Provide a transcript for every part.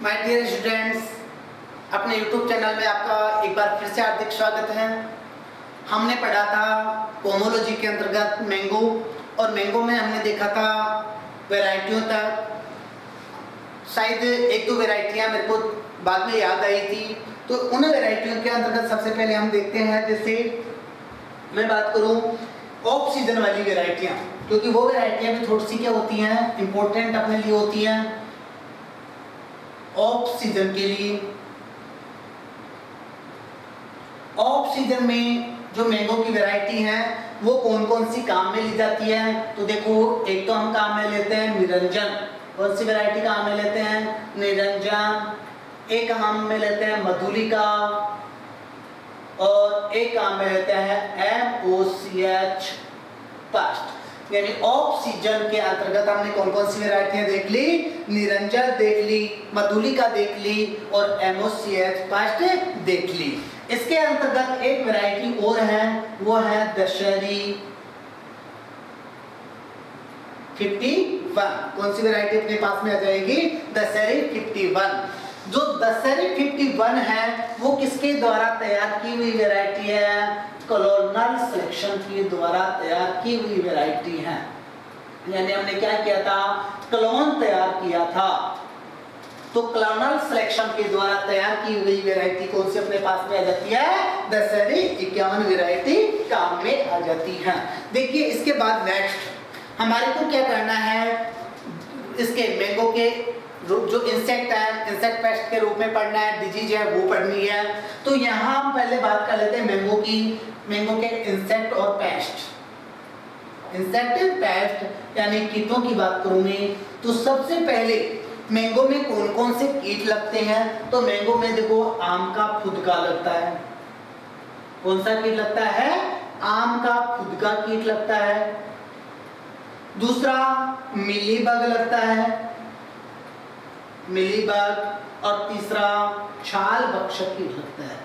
My dear students, अपने YouTube channel में आपका एक बार फिर से हार्दिक स्वागत है। हमने पढ़ा था पोमोलॉजी के अंतर्गत मैंगो, और मैंगो में हमने देखा था वैरायटियों तक। शायद एक दो वैरायटियाँ मेरे को बाद में याद आई थी, तो उन वैरायटियों के अंतर्गत सबसे पहले हम देखते हैं, जैसे मैं बात करूँ ऑफ सीजन वाली वैरायटियाँ, क्योंकि वो वैरायटियाँ भी थोड़ी सी क्या होती हैं, इम्पोर्टेंट अपने लिए होती हैं ऑफ सीजन के लिए। ऑफ सीजन में जो मैंगो की वैरायटी है वो कौन कौन सी काम में ली जाती है, तो देखो एक तो हम काम में लेते हैं निरंजन। कौन सी वैरायटी काम में लेते हैं? निरंजन। एक काम में लेते हैं मधुलिका, और एक काम में लेते हैं MOCH पास्ट। यानी ऑफ सीजन के अंतर्गत हमने कौन कौन सी वैरायटियां देख ली? निरंजन देख ली, मधुलिका देख ली, और MOCH पास्ट देख ली। इसके अंतर्गत एक वैरायटी और है, वो है दशहरी 51। कौन सी वैरायटी अपने पास में आ जाएगी? दशहरी 51। जो दशहरी 51 है वो किसके द्वारा तैयार की हुई वैरायटी है? कॉलोनल सिलेक्शन के द्वारा तैयार की हुई वैरायटी है। यानी हमने क्या किया था? क्लोन तैयार किया था। तो कॉलोनल सिलेक्शन के द्वारा तैयार की हुई वैरायटी कौन सी अपने पास में आ जाती है? दशहरी 51 वैरायटी काम में आ जाती है। देखिए इसके बाद नेक्स्ट हमारे को क्या करना है, इसके मैंगो के जो इंसेक्ट है, इंसेक्ट पेस्ट के रूप में पढ़ना है, डिजीज है वो पढ़नी है। तो यहाँ हम पहले बात कर लेते हैं मैंगो की, मैंगो के इंसेक्ट और पेस्ट। इंसेक्ट पेस्ट यानी कीटों की बात करूंगी तो सबसे पहले मैंगो में कौन कौन से कीट लगते हैं? तो मैंगो में देखो आम का फुदका लगता है। कौन सा कीट लगता है? आम का फुदका कीट लगता है। दूसरा मिलीबग लगता है, मिलीबग। और तीसरा छाल भक्षक कीट लगता है।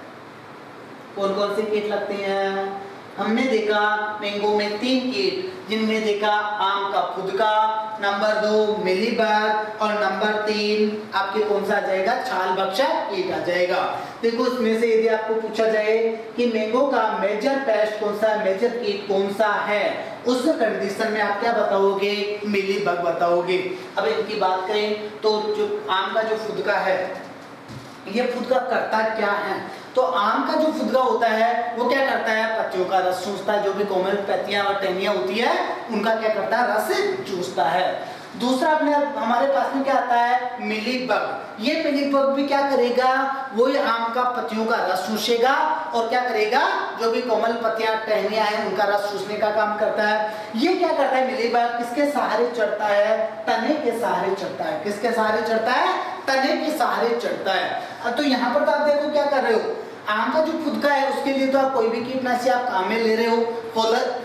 कौन कौन से कीट लगते हैं? हमने देखा मैंगो में 3 कीट, जिनमें देखा आम का फुदका, नंबर 2 मिलीबग, और नंबर 3 आपके कौन सा आ जाएगा? छाल भक्षक कीट आ जाएगा। देखो इसमें से यदि आपको पूछा जाए कि मैंगो का मेजर पेस्ट कौन सा है, मेजर कीट कौन सा है, उस कंडीशन में आप क्या बताओगे? मिलीबग बताओगे। अब इनकी बात करें तो जो आम का जो फुदका है, ये फुदका करता क्या है? तो आम का जो फुदका होता है वो क्या करता है? पत्तियों का रस चूसता है। जो भी कोमल पत्तियां और टहनियां होती है उनका क्या करता है? रस चूसता है। दूसरा अपने हमारे पास में क्या आता है? मिलीबग। ये मिलीबग भी क्या करेगा? वो आम का पत्तियों का रस चूसेगा, और क्या करेगा? जो भी कोमल पत्तियां टहनियां हैं उनका रस चूसने का काम करता है। ये क्या करता है? मिलीबग किसके सहारे चढ़ता है? तने के सहारे चढ़ता है। किसके सहारे चढ़ता है? तने के सहारे चढ़ता है। तो यहाँ पर तो आप देखो क्या कर रहे हो, आम का जो फुदका है उसके लिए तो आप कोई भी कीटनाशी आप काम में ले रहे हो,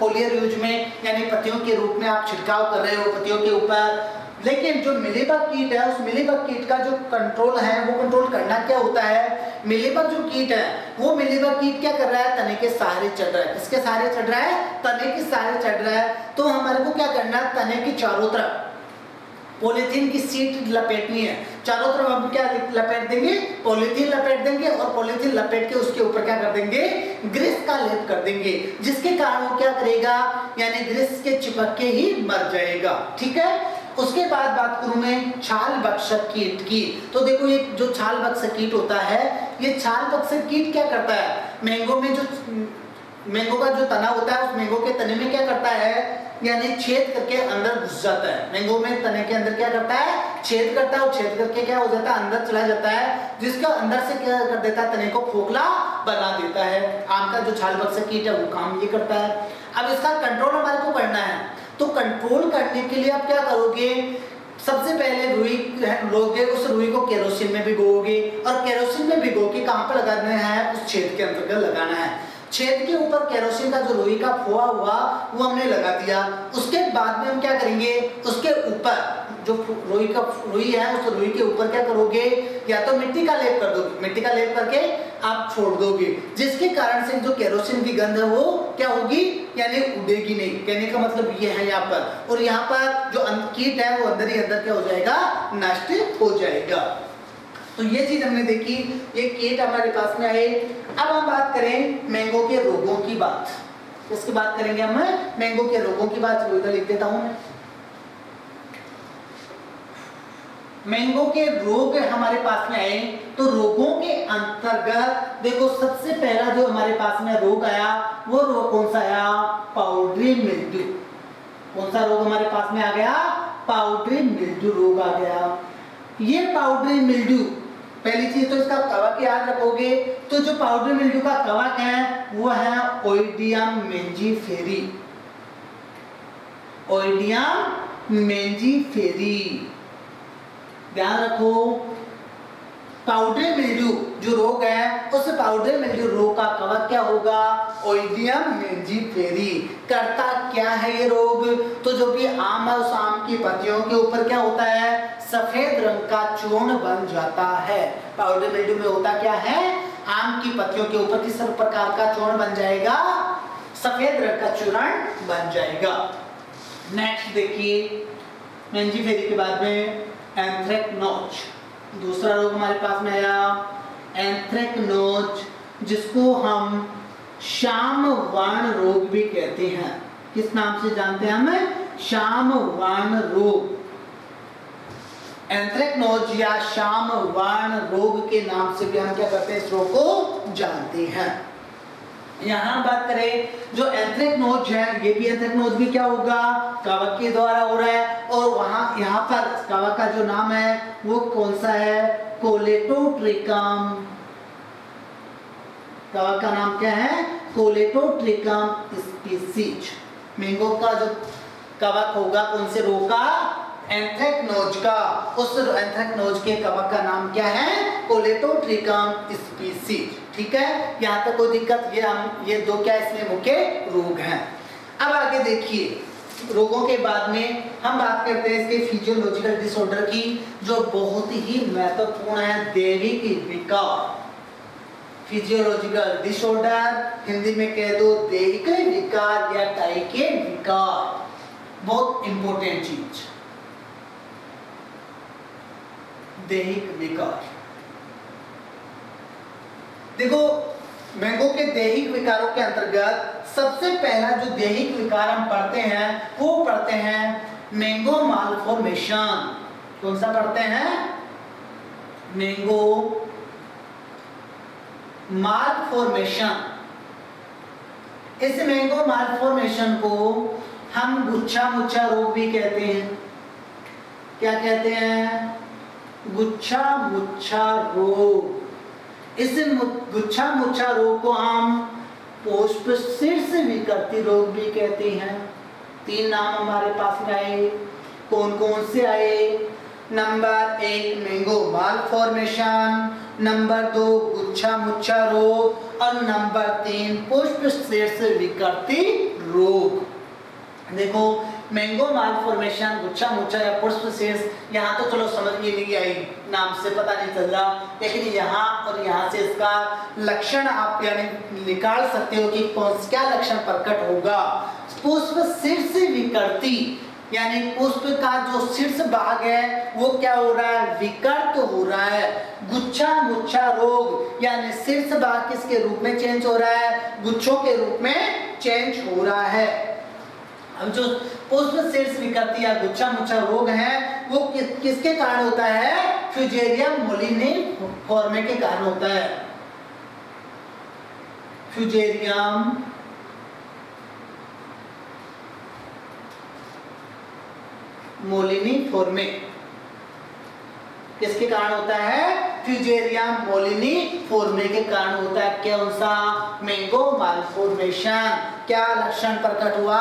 फोलियर यूज में, यानी पत्तियों के रूप में आप छिड़काव कर रहे हो पत्तियों के ऊपर। लेकिन जो मिलीबग कीट है, उस मिलीबग कीट का जो कंट्रोल है वो कंट्रोल करना क्या होता है? मिलीबग जो कीट है वो मिलीबग कीट क्या कर रहा है? तने के सहारे चढ़ रहा है। किसके सहारे चढ़ रहा है? तने के सहारे चढ़ रहा है। तो हमारे को क्या करना है? तने की चारों तरफ पॉलीथीन की सीट लपेटनी है। चारों तरफ हम क्या लपेट देंगे? पॉलीथीन लपेट देंगे, और पॉलीथीन लपेट के उसके ऊपर क्या कर देंगे? ग्रीस का लेप कर देंगे, जिसके कारण वो क्या करेगा? यानी ग्रीस के चिपक के ही मर जाएगा। ठीक है। उसके बाद बात करूं मैं छाल भक्षक कीट की। तो देखो ये जो छाल भक्षक कीट होता है, ये छाल भक्षक कीट क्या करता है? मैंगो में जो मैंगो का जो तना होता है, उस मैंगो के तने में क्या करता है? यानी छेद करके अंदर घुस जाता है। मैंगो में तने के अंदर क्या करता है? छेद करता है, और छेद करके क्या हो जाता है? अंदर चला जाता है, जिसका अंदर से क्या कर देता है? तने को खोखला बना देता है। आम का जो छाल भक्षक कीट है वो काम ये करता है। अब इसका कंट्रोल हमारे को करना है, तो कंट्रोल करने के लिए आप क्या करोगे? सबसे पहले रुई लोगे, उस रुई को केरोसिन में भिगोगे, और केरोसिन में भिगो के कहाँ पर लगाना है? उस छेद के अंतर्गत लगाना है। छेद के ऊपर केरोसिन का जो रुई का खोआ हुआ वो हमने लगा दिया। उसके बाद में हम क्या करेंगे? उसके ऊपर जो रुई है, उस रुई के ऊपर क्या करोगे? या तो मिट्टी का लेप कर दोगे, मिट्टी का लेप करके आप छोड़ दोगे, जिसके कारण से जो केरोसिन की गंध है वो क्या होगी? यानी उड़ेगी नहीं। कहने का मतलब ये है यहाँ पर। और यहाँ पर जो कीट है वो अंदर ही अंदर क्या हो जाएगा? नष्ट हो जाएगा। तो ये चीज हमने देखी, ये कीट हमारे पास में आए। अब हम बात करें मैंगो के रोगों की बात, इसकी बात करेंगे हम मैंगो के रोगों की बात। इधर लिख देता हूं मैं, मैंगो के रोग हमारे पास में आए तो रोगों के अंतर्गत देखो सबसे पहला जो हमारे पास में रोग आया वो रोग कौन सा आया? Powdery mildew. कौन सा रोग हमारे पास में आ गया? पाउडरी मिल्ड्यू रोग आ गया। ये पाउडरी मिल्ड्यू, पहली चीज तो इसका कवक याद रखोगे, तो जो पाउडरी मिल्ड्यू का कवक है वो है ओइडियम मेंजीफेरी। ओइडियम मेंजीफेरी, ध्यान रखो। पाउडरी मिल्ड्यू जो रोग है उस पाउडरी मिल्ड्यू रोग का कवक क्या होगा? ओइडियम मेंजीफेरी। करता क्या है ये रोग? तो जो भी आम है उस आम की पत्तियों के ऊपर क्या होता है? सफेद रंग का चूर्ण बन जाता है। पाउडरी मिल्ड्यू में होता क्या है? आम की पत्तियों के ऊपर किस प्रकार का चूर्ण बन जाएगा? सफेद रंग का चूर्ण बन जाएगा। नेक्स्ट देखिए, मेंजीफेरी के बाद में एंथ्रेक्नोज, दूसरा रोग हमारे पास में आया एंथ्रेक्नोज, जिसको हम श्याम वर्ण रोग भी कहते हैं। किस नाम से जानते हैं हम? श्याम वर्ण रोग। एंथ्रेक्नोज या श्याम वर्ण रोग के नाम से भी हम क्या करते हैं? इस रोग को जानते हैं। यहाँ बात करें जो एंथ्रेक्नोज है, ये भी एंथ्रेक्नोज भी क्या होगा? कवक के द्वारा हो रहा है। और वहां यहाँ पर कवक का जो नाम है वो कौन सा है? कोलेटोट्रिकम। कवक का नाम क्या है? कोलेटोट्रिकम स्पीसीज। मैंगो का जो कवक होगा कौन से रोग का? एंथ्रेक्नोज का। उस एंथ्रेक्नोज के कवक का नाम क्या है? कोलेटोट्रिकम स्पीसीज। ठीक है, यहाँ तक कोई दिक्कत? ये दो क्या इसमें मुख्य रोग हैं। अब आगे देखिए, रोगों के बाद में हम बात करते हैं इसके फिजियोलॉजिकल डिसऑर्डर की, जो बहुत ही महत्वपूर्ण है, दैहिक विकार। फिजियोलॉजिकल डिसऑर्डर, हिंदी में कह दो दैहिक विकार या टाइके विकार, बहुत इंपॉर्टेंट चीज। दैहिक विकार, देखो मैंगो के दैहिक विकारों के अंतर्गत सबसे पहला जो दैहिक विकार हम पढ़ते हैं वो पढ़ते हैं मैंगो मालफॉर्मेशन। कौन सा पढ़ते हैं? Mango malformation. इस मैंगो मालफॉर्मेशन को हम गुच्छा मुच्छा रोग भी कहते हैं। क्या कहते हैं? गुच्छा मुच्छा रोग। इस गुच्छा मुच्छा रोग को हम पुष्प शीर्ष विकृति रोग भी कहते हैं। तीन नाम हमारे पास में आए, कौन कौन से आए? नंबर 1 मैंगो मालफॉर्मेशन, नंबर 2 गुच्छा मुच्छा रोग और नंबर 3 पुष्प शीर्ष विकृति रोग। देखो मैंगो मालफॉर्मेशन, गुच्छा मुच्छा या पुष्प शीर्ष, यहाँ तो चलो समझ में नहीं आई, नाम से पता नहीं चल रहा, लेकिन यहाँ और यहाँ से इसका लक्षण आप यानी निकाल सकते हो कि कौन क्या लक्षण प्रकट होगा। पुष्प शीर्ष विकृति यानी पुष्प का जो शीर्ष भाग है वो क्या हो रहा है? विकृत हो रहा है। गुच्छा मुच्छा रोग यानी शीर्ष भाग किसके रूप में चेंज हो रहा है? गुच्छों के रूप में चेंज हो रहा है। अब जो पुष्प शीर्ष विकृति या गुच्छा मुच्छा रोग है वो किसके कारण होता है? फ्यूजेरियम मोलिनीफॉर्मे के कारण होता है। फ्यूजेरियम मोलिनीफॉर्मे किसके कारण होता है? फ्यूजेरियम मोलिनीफॉर्मे के कारण होता है। कौन सा? Mango malformation. क्या लक्षण प्रकट हुआ?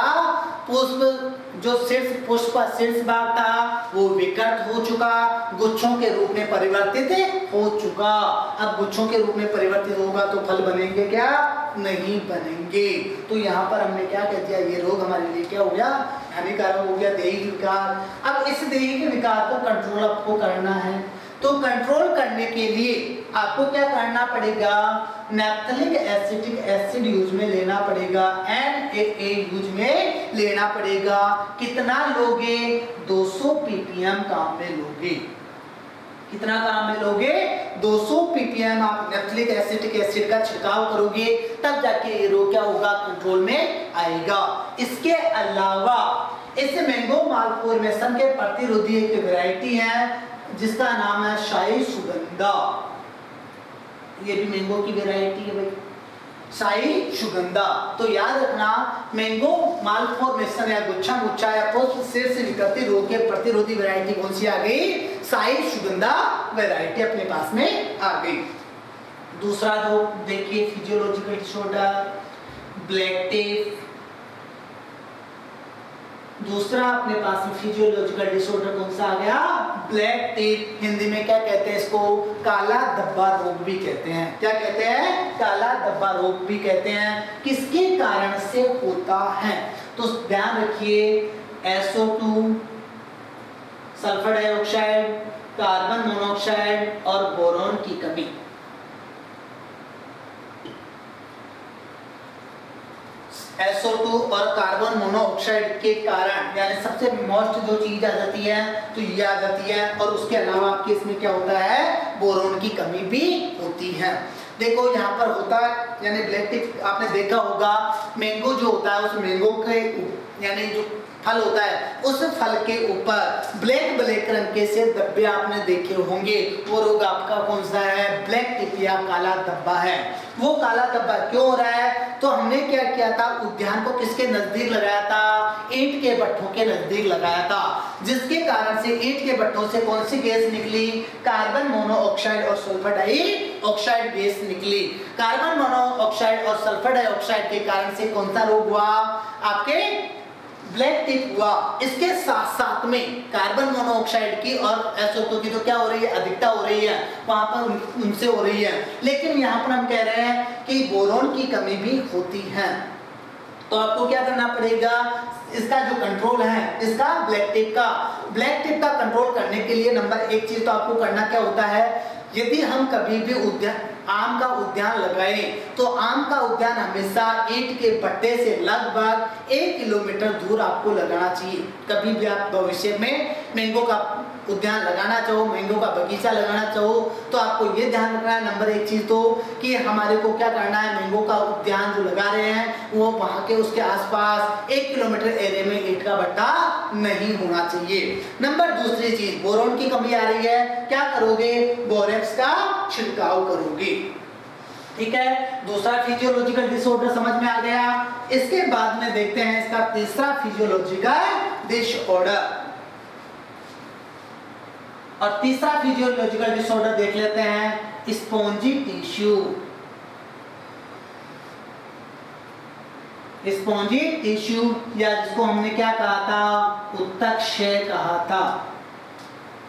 पुष्प जो शीर्ष पुष्प का शीर्ष भाग था वो विकृत हो चुका, गुच्छों के रूप में परिवर्तित हो चुका। अब गुच्छों के रूप में परिवर्तित होगा तो फल बनेंगे क्या? नहीं बनेंगे। तो यहाँ पर हमने क्या कह दिया? ये रोग हमारे लिए क्या हो गया? हानिकारक हो गया, दैहिक विकार। अब इस दैहिक विकार को कंट्रोल आपको करना है, तो कंट्रोल करने के लिए आपको क्या करना पड़ेगा? नैप्थलिक एसिटिक एसिड यूज में लेना पड़ेगा, NaA यूज में लेना पड़ेगा। कितना लोगे? 200 ppm काम में लोगे। कितना काम में लोगे? 200 ppm आप नैप्थलिक एसिटिक एसिड का छिड़काव करोगे, तब जाके ये रोग क्या होगा? कंट्रोल में आएगा। इसके अलावा इस मैंगो मालफॉर्मेशन के प्रतिरोधी एक वैरायटी है जिसका नाम है शाही सुगंधा। ये भी मैंगो की वैरायटी है भाई, शाही सुगंधा। तो याद रखना, मैंगो मालफॉर्मेशन या गुच्छा गुच्छा या पुष्प सिर से निकलती रोग के प्रतिरोधी वैरायटी कौन सी आ गई? शाही सुगंधा वैरायटी अपने पास में आ गई। दूसरा जो देखिए फिजियोलॉजिकल डिसऑर्डर ब्लैक टेप। दूसरा अपने पास में फिजियोलॉजिकल डिसऑर्डर कौन सा आ गया? Black tape. हिंदी में क्या कहते हैं इसको? काला धब्बा रोग भी कहते हैं। क्या कहते हैं? काला धब्बा रोग भी कहते हैं। किसके कारण से होता है? तो ध्यान रखिए, SO2, sulphur dioxide, carbon monoxide और बोरॉन की कमी। SO2 और कार्बन मोनोऑक्साइड के कारण, यानी सबसे मोस्ट जो चीज आ जाती है तो ये आ जाती है। और उसके अलावा आपके इसमें क्या होता है? बोरोन की कमी भी होती है। देखो यहाँ पर होता है, यानी ब्लैक टिप आपने देखा होगा, मैंगो जो होता है उस मैंगो के यानी जो फल होता है उस फल के ऊपर ब्लैक ब्लैक रंग के से धब्बे आपने देखे होंगे। वो रोग आपका कौन सा है? ब्लैक टिप या काला धब्बा है। वो काला धब्बा क्यों हो रहा है? तो हमने क्या किया था? उद्यान को किसके नजदीक लगाया था? ईंट के भट्ठों के नजदीक लगाया था, जिसके कारण से ईंट के भट्ठों से कौन सी गैस निकली? कार्बन मोनोऑक्साइड और सल्फर डाइऑक्साइड गैस निकली। कार्बन मोनोऑक्साइड और सल्फर डाइऑक्साइड के कारण से कौन सा रोग हुआ? आपके ब्लैक टिप हुआ। इसके साथ साथ में कार्बन मोनोऑक्साइड की और SO2 की तो क्या हो रही है? अधिकता हो रही है, वहां पर उनसे हो रही है। लेकिन यहाँ पर हम कह रहे हैं कि बोरॉन की कमी भी होती है। तो आपको क्या करना पड़ेगा? इसका जो कंट्रोल है, इसका ब्लैक टिप का कंट्रोल करने के लिए नंबर एक चीज तो आपको करना क्या होता है? यदि हम कभी भी उद्यान आम का उद्यान लगाएं तो आम का उद्यान हमेशा ईंट के भट्टे से लगभग 1 किलोमीटर दूर आपको लगाना चाहिए। कभी भी आप भविष्य में मैंगो का उद्यान लगाना चाहो, मैंगो का बगीचा लगाना चाहो, तो आपको ये ध्यान रखना है नंबर एक चीज तो कि हमारे को क्या करना है? मैंगो का उद्यान जो लगा रहे हैं वो वहां के उसके आसपास 1 किलोमीटर एरिया में ईंट का भट्टा नहीं होना चाहिए। नंबर दूसरी चीज, बोरॉन की कमी आ रही है, क्या करोगे? बोरेक्स का छिड़काव करोगे। ठीक है, दूसरा फिजियोलॉजिकल डिसऑर्डर समझ में आ गया। इसके बाद में देखते हैं इसका तीसरा फिजियोलॉजिकल डिसऑर्डर। और तीसरा फिजियोलॉजिकल डिसऑर्डर देख लेते हैं, स्पॉन्जी टिश्यू। स्पॉन्जी टिश्यू या जिसको हमने क्या कहा था? उत्तक क्षय कहा था।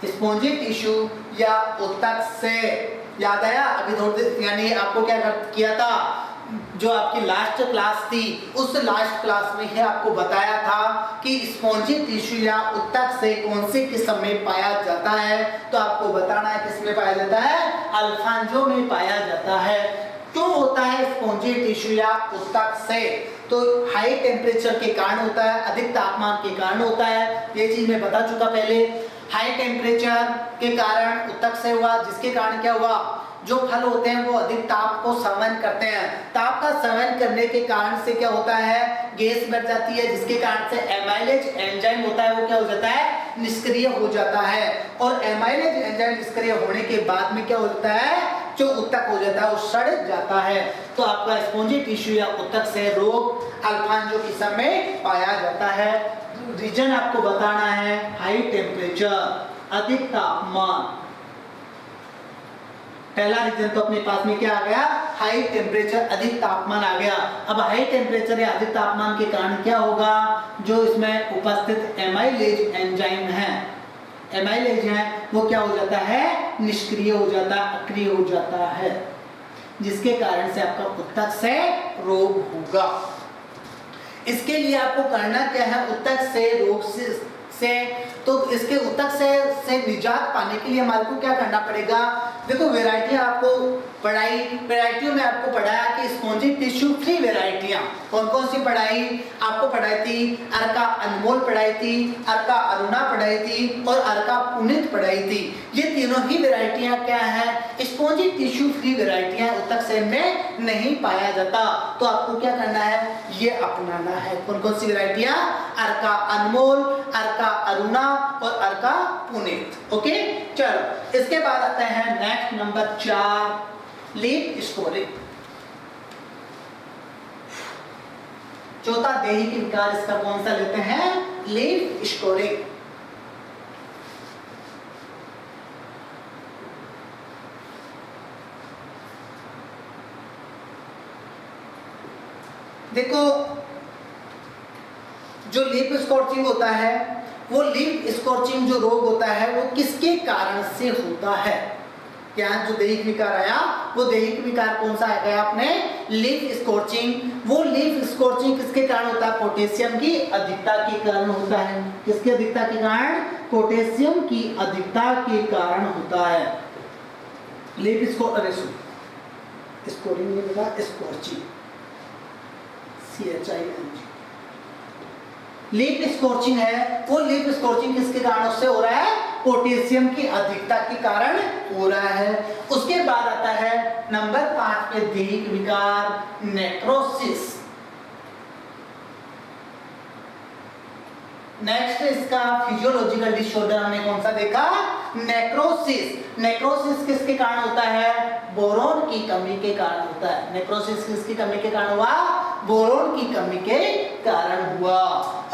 स्पॉन्जी टिश्यू या उत्तक क्षय याद आया? अभी थोड़ी यानी आपको क्या किया था? जो आपकी लास्ट क्लास थी उस लास्ट क्लास में ही आपको बताया था कि स्पॉन्जी टिश्यू या उत्तक से कौन से किस्म में पाया जाता है। तो आपको बताना है किस में पाया जाता है? अल्फांजो में पाया जाता है। क्यों होता है स्पॉन्जी टिश्यू या उत्तक से? तो हाई टेम्परेचर के कारण होता है, अधिक तापमान के कारण होता है। ये चीज मैं बता चुका पहले। हाई टेम्परेचर के कारण उत्तक से हुआ, जिसके कारण क्या हुआ? जो फल होते हैं वो अधिक ताप को सहन करते हैं। ताप का सहन करने के कारण से क्या होता है? गैस बढ़ जाती है, जिसके कारण से एमाइलेज एंजाइम होता है वो क्या हो जाता है? निष्क्रिय हो जाता है। और एमाइलेज एंजाइम निष्क्रिय होने के बाद में क्या होता है? जो उत्तक हो जाता है वो सड़ जाता है। तो आपका स्पॉन्जी टिश्यू या उत्तक से रोग अल्फांजो किस्म में पाया जाता है। रीजन आपको बताना है हाई टेम्परेचर, अधिक तापमान। पहला रीजन तो अपने पास में क्या आ गया? हाई टेम्परेचर, अधिक तापमान आ गया। अब हाई टेम्परेचर या अधिक तापमान के कारण क्या होगा? जो इसमें उपस्थित एमाइलेज एंजाइम है, एमाइलेज है वो क्या हो जाता है? निष्क्रिय हो जाता है, अक्रिय हो जाता है, जिसके कारण से आपका उत्तक से रोग होगा। इसके लिए आपको करना क्या है? उत्तक से रोग से, तो इसके उतक से निजात पाने के लिए हमारे को क्या करना पड़ेगा। देखो वैरायटियां आपको पढ़ाई, वैरायटियों में आपको पढ़ाया कि स्पॉन्जी टिश्यू फ्री वैरायटियां कौन कौन सी पढ़ाई आपको पढ़ाई थी। अर्का अनमोल पढ़ाई थी, अर्का अरुणा पढ़ाई थी और अर्का पुनीत पढ़ाई थी। ये तीनों ही वैरायटियां क्या है, स्पॉन्जी टिश्यू फ्री वैरायटियां उतक सेल में नहीं पाया जाता। तो आपको क्या करना है, ये अपनाना है। कौन कौन सी वैरायटियां, अर्का अनमोल, अर्का अरुणा और अर्का पुनीत। ओके चलो, इसके बाद आता है नेक्स्ट नंबर 4 लीफ स्कोरिंग। चौथा दैहिक विकार इसका कौन सा लेते हैं, लीफ स्कोरिंग। देखो जो लीफ स्कॉर्चिंग होता है, वो लीफ स्कॉर्चिंग जो रोग होता है वो किसके कारण से होता है। यहाँ जो दैहिक विकार आया वो दैहिक विकार कौन सा आया आपने, लीफ स्कॉर्चिंग। वो लीफ स्कॉर्चिंग किसके कारण होता है, पोटेशियम की अधिकता के कारण होता है। किसकी अधिकता के कारण, पोटेशियम की अधिकता के कारण होता है। लीफ स्कोरिंग नहीं होगा, स्कॉर्चिंग, CHING। लीफ स्कॉर्चिंग है, वो लीफ स्कॉर्चिंग किसके कारण से हो रहा है, पोटेशियम की अधिकता के कारण हो रहा है। उसके बाद आता है नंबर 5 पे दैहिक विकार नेक्रोसिस। नेक्स्ट इसका फिजियोलॉजिकल डिसऑर्डर हमने कौन सा देखा, नेक्रोसिस। नेक्रोसिस किसके कारण होता है, बोरोन की कमी के कारण होता है। नेक्रोसिस किसकी कमी के कारण हुआ, बोरोन की कमी के कारण हुआ।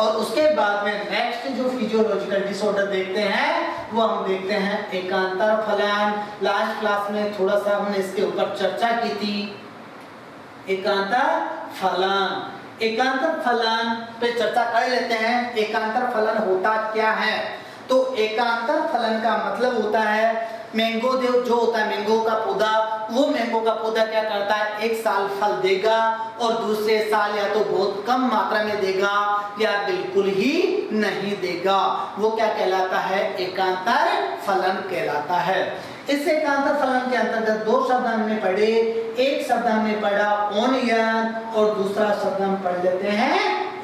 और उसके बाद में नेक्स्ट जो फिजियोलॉजिकल डिसऑर्डर देखते हैं वो हम देखते हैं एकांतर फलन। लास्ट क्लास में थोड़ा सा हमने इसके ऊपर चर्चा की थी। एकांतर फलन, एकांतर फलन पे चर्चा कर लेते हैं। एकांतर फलन होता क्या है, तो एकांतर फलन का मतलब होता है मैंगो जो होता है मैंगो का पौधा, वो मैंगो का पौधा क्या करता है, एक साल फल देगा और दूसरे साल या तो बहुत कम मात्रा में देगा या बिल्कुल ही नहीं देगा। वो क्या कहलाता है, एकांतर फलन कहलाता है। इस एकांतर फलन के अंतर्गत 2 शब्द हमने पढ़े। एक शब्द हमने पढ़ा ऑन ईयर और दूसरा शब्द हम पढ़ लेते हैं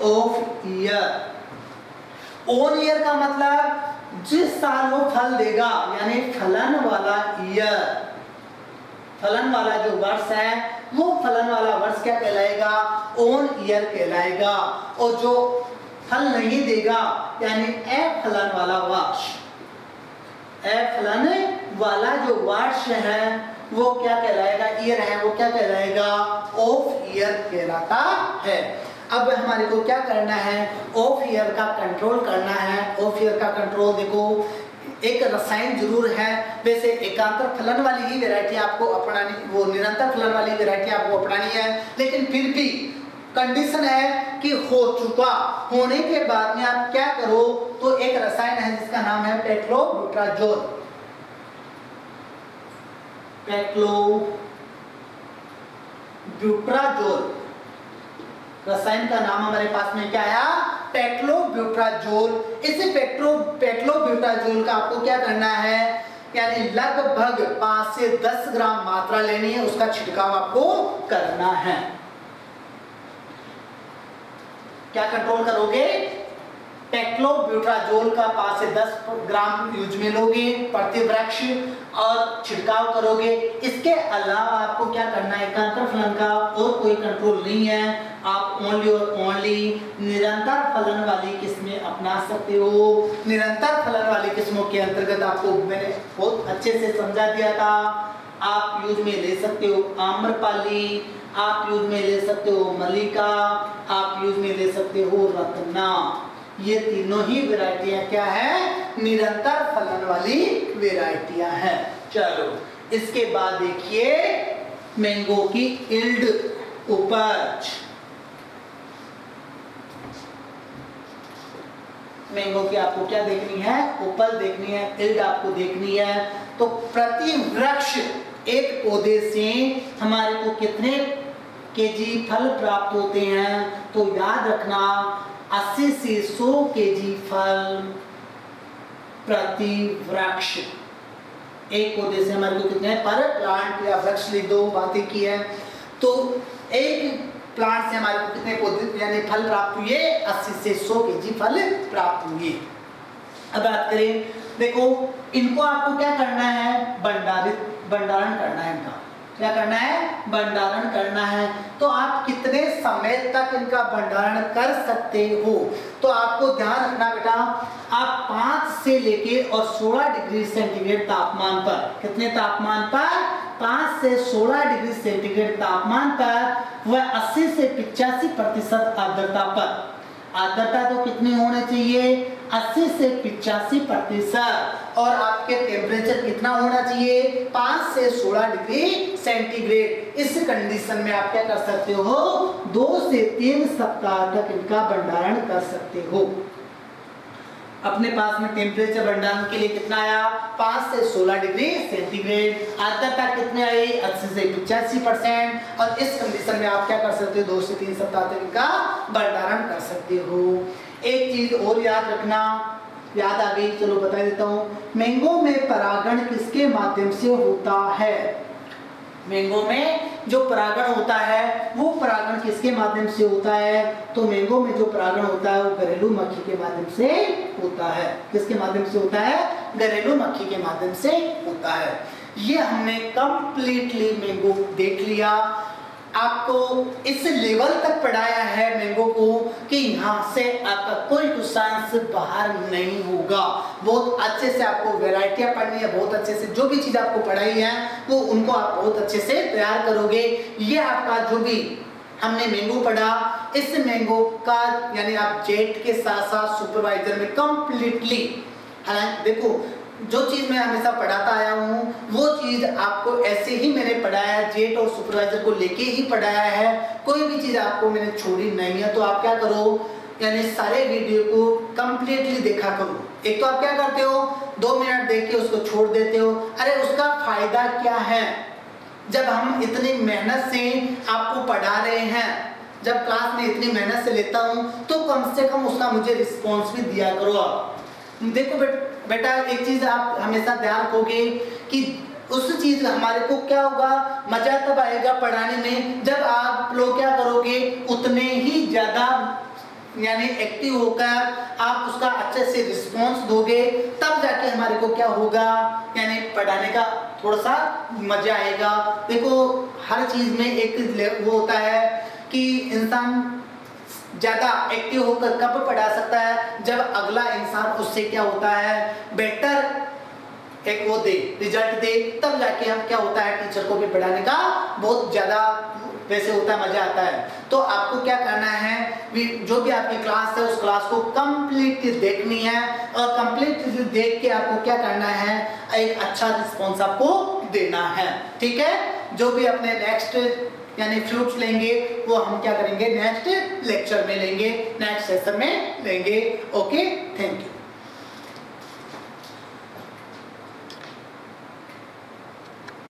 ऑफ ईयर। ऑन ईयर का मतलब जिस साल वो फल देगा, यानी फलन वाला ईयर, फलन वाला जो वर्ष है वो फलन वाला वर्ष क्या कहलाएगा, ऑन ईयर कहलाएगा। और जो फल नहीं देगा यानी अफलन वाला वर्ष, अफलन वाला जो वर्ष है वो क्या कहलाएगा, ईयर है वो क्या कहलाएगा, ऑफ ईयर कहलाता है। अब हमारे को क्या करना है, ऑफ ईयर का कंट्रोल करना है। ऑफ ईयर का कंट्रोल देखो एक रसायन जरूर है, वैसे एकांतर फलन वाली ही वैरायटी आपको अपनानी, वो निरंतर फलन वाली वैरायटी आपको अपनानी है, लेकिन फिर भी कंडीशन है कि हो चुका होने के बाद में आप क्या करो, तो एक रसायन है जिसका नाम है पेक्लोब्यूटाजोल। पेक्लोब्यूटाजोल रसायन का नाम हमारे पास में क्या आया, पेक्लोब्यूटाजोल। इसे पेक्लोब्यूटाजोल का आपको क्या करना है, यानी लगभग 5 से 10 ग्राम मात्रा लेनी है, उसका छिड़काव आपको करना है। क्या कंट्रोल करोगे, पेक्लोब्यूटाजोल का 5 से 10 ग्राम यूज में लोगे प्रति वृक्ष और छिड़काव करोगे। इसके अलावा आपको क्या करना है, एकांतर फलन का और कोई कंट्रोल नहीं है, आप ओनली और ओनली निरंतर फलन वाली किस्में अपना सकते हो। निरंतर फलन वाली किस्मों के अंतर्गत आपको मैंने बहुत अच्छे से समझा दिया था। आप यूज में ले सकते हो आम्रपाली, आप यूज में ले सकते हो मल्लिका, आप यूज में ले सकते हो रत्ना। ये तीनों ही वैरायटियां क्या है, निरंतर फलन वाली वैरायटियां हैं। चलो इसके बाद देखिए मैंगो की यील्ड, उपज। मैंगो की आपको क्या देखनी है, उपज देखनी है, यील्ड आपको देखनी है। तो प्रति वृक्ष एक पौधे से हमारे को कितने केजी फल प्राप्त होते हैं, तो याद रखना 80 से 100 केजी फल प्रतिवृक्ष। एक पौधे से हमारे को कितने पर प्लांट या वृक्ष लिख दो, बातें की है। तो एक प्लांट से हमारे को कितने पौधे यानी फल प्राप्त हुए, 80 से 100 केजी फल प्राप्त हुए। अब बात करें, देखो इनको आपको क्या करना है, भंडारण करना है। इनका क्या करना है, भंडारण करना है। तो आप कितने समय तक इनका भंडारण कर सकते हो, तो आपको ध्यान रखना बेटा, आप 5 से लेके और 16 डिग्री सेंटीग्रेड तापमान पर, कितने तापमान पर, 5 से 16 डिग्री सेंटीग्रेड तापमान पर, वह 80 से 85% आर्द्रता पर। आर्द्रता तो कितनी होनी चाहिए, 80 से 85%। और आपके टेम्परेचर कितना होना चाहिए, 5 से 16 डिग्री सेंटीग्रेड। इस कंडीशन में आप क्या कर सकते हो, 2 से 3 सप्ताह तक इनका भंडारण कर सकते हो। अपने पास में टेम्परेचर भंडारण के लिए कितना आया, 5 से 16 डिग्री सेंटीग्रेड। आर्द्रता कितने आई, 80 से 85%। और इस कंडीशन में आप क्या कर सकते हो, 2 से 3 सप्ताह तक इनका भंडारण कर सकते हो। एक चीज और याद रखना, याद आ गई, चलो बता देता हूँ। मैंगो में परागण किसके माध्यम से होता है, मैंगो में जो परागण होता है वो परागण किसके माध्यम से होता है, तो मैंगो में जो परागण होता है वो घरेलू मक्खी के माध्यम से होता है। किसके माध्यम से होता है, घरेलू मक्खी के माध्यम से होता है। ये हमने कंप्लीटली मैंगो देख लिया। आपको इस लेवल तक पढ़ाया है मैंगो को कि यहाँ से आपका कोई क्वेश्चन बाहर नहीं होगा। बहुत अच्छे से आपको वैरायटियां पढ़नी है, बहुत अच्छे से जो भी चीज आपको पढ़ाई है वो उनको आप बहुत अच्छे से तैयार करोगे। ये आपका जो भी हमने मैंगो पढ़ा, इस मैंगो का यानी आप जेट के साथ साथ सुपरवाइजर में कंप्लीटली, हालांकि देखो जो चीज मैं हमेशा पढ़ाता आया हूँ वो चीज आपको ऐसे ही मैंने पढ़ाया है, जेट और सुपरवाइजर को लेके ही पढ़ाया है। कोई भी चीज आपको मैंने छोड़ी नहीं है। तो आप क्या करो, यानी सारे वीडियो को कंप्लीटली देखा करो। एक तो आप क्या करते हो, 2 मिनट देख के उसको छोड़ देते हो। अरे उसका फायदा क्या है, जब हम इतनी मेहनत से आपको पढ़ा रहे हैं, जब क्लास में इतनी मेहनत से लेता हूँ तो कम से कम उसका मुझे रिस्पॉन्स भी दिया करो। आप देखो बेटा एक चीज आप हमेशा ध्यान रखोगे कि उस चीज हमारे को क्या होगा, मजा तब आएगा पढ़ाने में जब आप लोग क्या करोगे, उतने ही ज्यादा यानी एक्टिव होकर आप उसका अच्छे से रिस्पॉन्स दोगे, तब जाके हमारे को क्या होगा, यानी पढ़ाने का थोड़ा सा मजा आएगा। देखो हर चीज में एक वो होता है कि इंसान ज्यादा एक्टिव होकर कब पढ़ा सकता है, जब अगला इंसान उससे क्या होता है, बेटर एक वो दे, रिजल्ट दे, तब जाके हम क्या होता है, टीचर को भी पढ़ाने का बहुत ज्यादा वैसे होता है, मजा आता है। तो आपको क्या करना है, जो भी आपकी क्लास है उस क्लास को कंप्लीट देखनी है और कंप्लीट देख के आपको क्या करना है, एक अच्छा रिस्पॉन्स आपको देना है। ठीक है, जो भी अपने नेक्स्ट यानी फ्रूट्स लेंगे वो हम क्या करेंगे, नेक्स्ट लेक्चर में लेंगे, नेक्स्ट सेशन में लेंगे। Okay, thank you.